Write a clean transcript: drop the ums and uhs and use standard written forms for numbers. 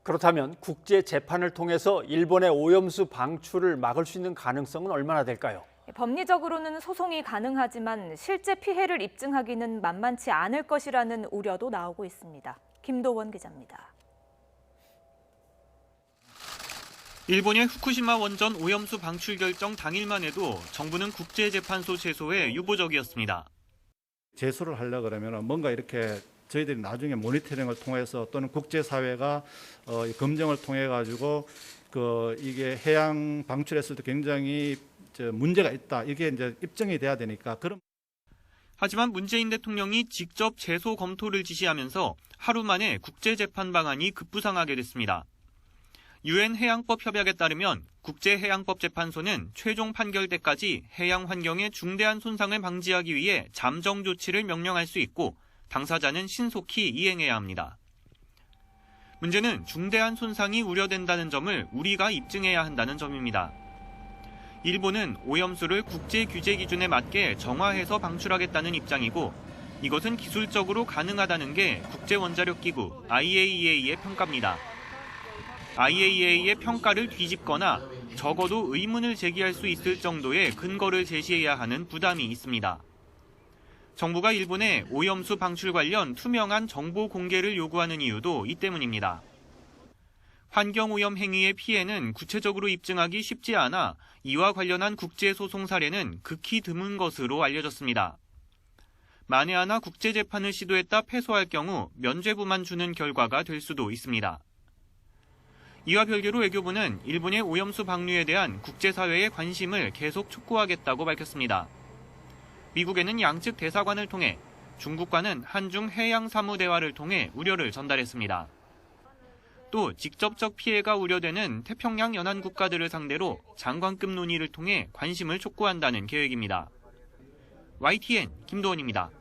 그렇다면 국제 재판을 통해서 일본의 오염수 방출을 막을 수 있는 가능성은 얼마나 될까요? 법리적으로는 소송이 가능하지만 실제 피해를 입증하기는 만만치 않을 것이라는 우려도 나오고 있습니다. 김도원 기자입니다. 일본의 후쿠시마 원전 오염수 방출 결정 당일만 해도 정부는 국제재판소 제소에 유보적이었습니다. 제소를 하려고 그러면 뭔가 이렇게 저희들이 나중에 모니터링을 통해서 또는 국제사회가 검증을 통해 가지고 이게 해양 방출했을 때 굉장히 문제가 있다. 이게 이제 입증이 돼야 되니까 그럼. 하지만 문재인 대통령이 직접 제소 검토를 지시하면서 하루 만에 국제재판 방안이 급부상하게 됐습니다. 유엔 해양법 협약에 따르면 국제해양법재판소는 최종 판결 때까지 해양 환경에 중대한 손상을 방지하기 위해 잠정 조치를 명령할 수 있고 당사자는 신속히 이행해야 합니다. 문제는 중대한 손상이 우려된다는 점을 우리가 입증해야 한다는 점입니다. 일본은 오염수를 국제 규제 기준에 맞게 정화해서 방출하겠다는 입장이고 이것은 기술적으로 가능하다는 게 국제원자력기구 IAEA의 평가입니다. IAEA의 평가를 뒤집거나 적어도 의문을 제기할 수 있을 정도의 근거를 제시해야 하는 부담이 있습니다. 정부가 일본에 오염수 방출 관련 투명한 정보 공개를 요구하는 이유도 이 때문입니다. 환경오염 행위의 피해는 구체적으로 입증하기 쉽지 않아 이와 관련한 국제소송 사례는 극히 드문 것으로 알려졌습니다. 만에 하나 국제재판을 시도했다 패소할 경우 면죄부만 주는 결과가 될 수도 있습니다. 이와 별개로 외교부는 일본의 오염수 방류에 대한 국제사회의 관심을 계속 촉구하겠다고 밝혔습니다. 미국에는 양측 대사관을 통해 중국과는 한중 해양사무대화를 통해 우려를 전달했습니다. 또 직접적 피해가 우려되는 태평양 연안 국가들을 상대로 장관급 논의를 통해 관심을 촉구한다는 계획입니다. YTN 김도원입니다.